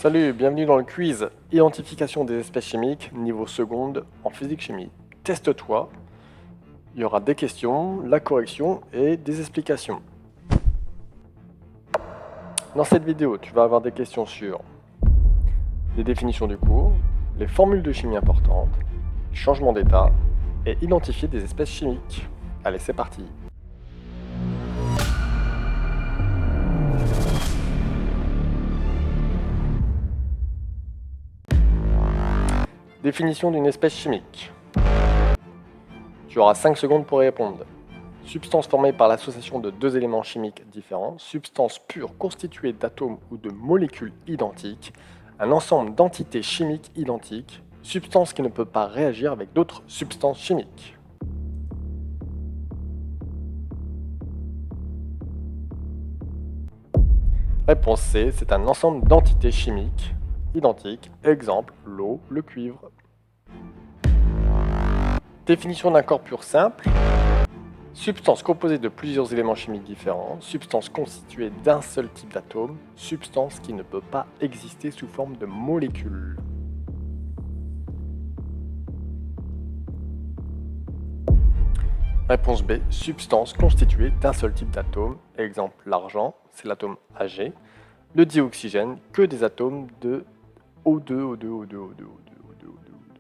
Salut, bienvenue dans le quiz Identification des espèces chimiques, niveau seconde en physique-chimie. Teste-toi, il y aura des questions, la correction et des explications. Dans cette vidéo, tu vas avoir des questions sur les définitions du cours, les formules de chimie importantes, les changements d'état et identifier des espèces chimiques. Allez, c'est parti! Définition d'une espèce chimique. Tu auras 5 secondes pour y répondre. Substance formée par l'association de deux éléments chimiques différents, substance pure constituée d'atomes ou de molécules identiques, un ensemble d'entités chimiques identiques, substance qui ne peut pas réagir avec d'autres substances chimiques. Réponse C, c'est un ensemble d'entités chimiques identiques, exemple l'eau, le cuivre. Définition d'un corps pur simple. Substance composée de plusieurs éléments chimiques différents, substance constituée d'un seul type d'atome, substance qui ne peut pas exister sous forme de molécules. Réponse B, substance constituée d'un seul type d'atome, exemple l'argent, c'est l'atome Ag, le dioxygène, que des atomes de O2, O2, O2, O2, O2, O2, O2.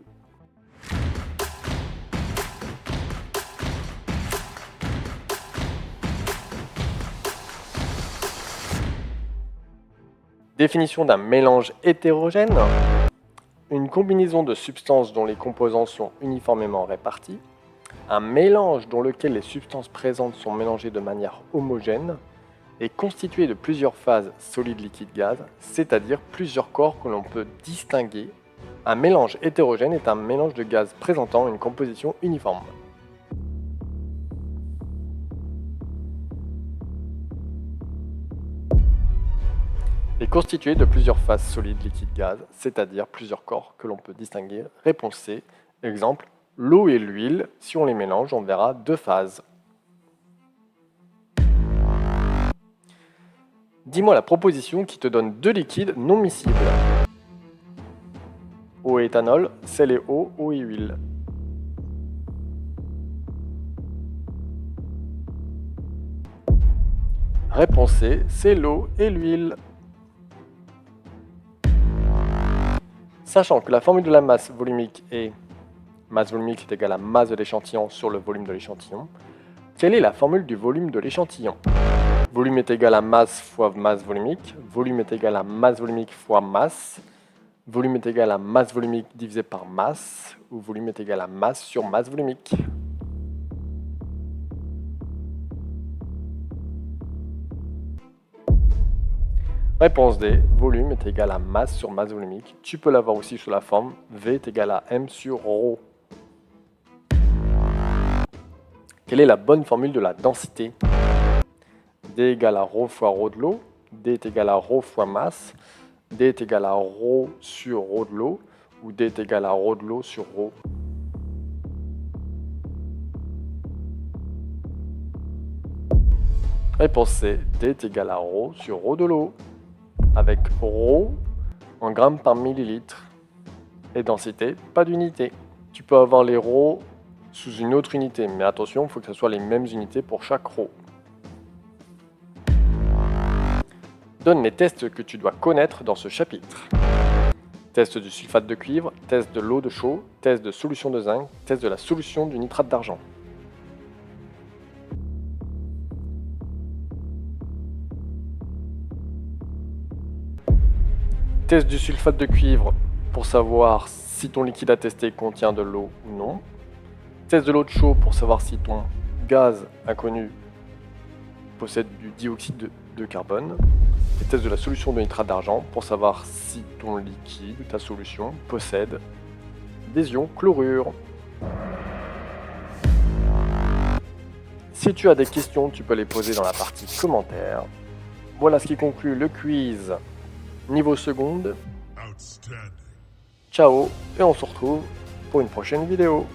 Définition d'un mélange hétérogène. Une combinaison de substances dont les composants sont uniformément répartis. Un mélange dans lequel les substances présentes sont mélangées de manière homogène et constitué de plusieurs phases solide, liquide, gaz, c'est-à-dire plusieurs corps que l'on peut distinguer. Un mélange hétérogène est un mélange de gaz présentant une composition uniforme. Est constitué de plusieurs phases solides, liquide, gaz, c'est-à-dire plusieurs corps que l'on peut distinguer. Réponse C, exemple, l'eau et l'huile, si on les mélange, on verra deux phases. Dis-moi la proposition qui te donne deux liquides non miscibles. Eau et éthanol, sel et eau, eau et huile. Réponse C, c'est l'eau et l'huile. Sachant que la formule de la masse volumique est masse volumique est égale à masse de l'échantillon sur le volume de l'échantillon, quelle est la formule du volume de l'échantillon? Volume est égal à masse fois masse volumique, volume est égal à masse volumique fois masse, volume est égal à masse volumique divisé par masse, ou volume est égal à masse sur masse volumique. Réponse D, volume est égal à masse sur masse volumique. Tu peux l'avoir aussi sous la forme V est égal à M sur ρ. Quelle est la bonne formule de la densité? D égale à ρ fois ρ de l'eau, D est égal à ρ fois masse, D est égal à ρ sur ρ de l'eau, ou D est égal à ρ de l'eau sur ρ. Réponse C, D est égal à ρ sur ρ de l'eau, avec ρ en grammes par millilitre, et densité, pas d'unité. Tu peux avoir les ρ sous une autre unité, mais attention, il faut que ce soit les mêmes unités pour chaque ρ. Donne les tests que tu dois connaître dans ce chapitre. Test du sulfate de cuivre, test de l'eau de chaux, test de solution de zinc, test de la solution du nitrate d'argent. Test du sulfate de cuivre pour savoir si ton liquide à tester contient de l'eau ou non. Test de l'eau de chaux pour savoir si ton gaz inconnu possède du dioxyde de carbone. Et test de la solution de nitrate d'argent pour savoir si ton liquide, ta solution, possède des ions chlorure. Si tu as des questions, tu peux les poser dans la partie commentaires. Voilà ce qui conclut le quiz niveau seconde. Ciao et on se retrouve pour une prochaine vidéo.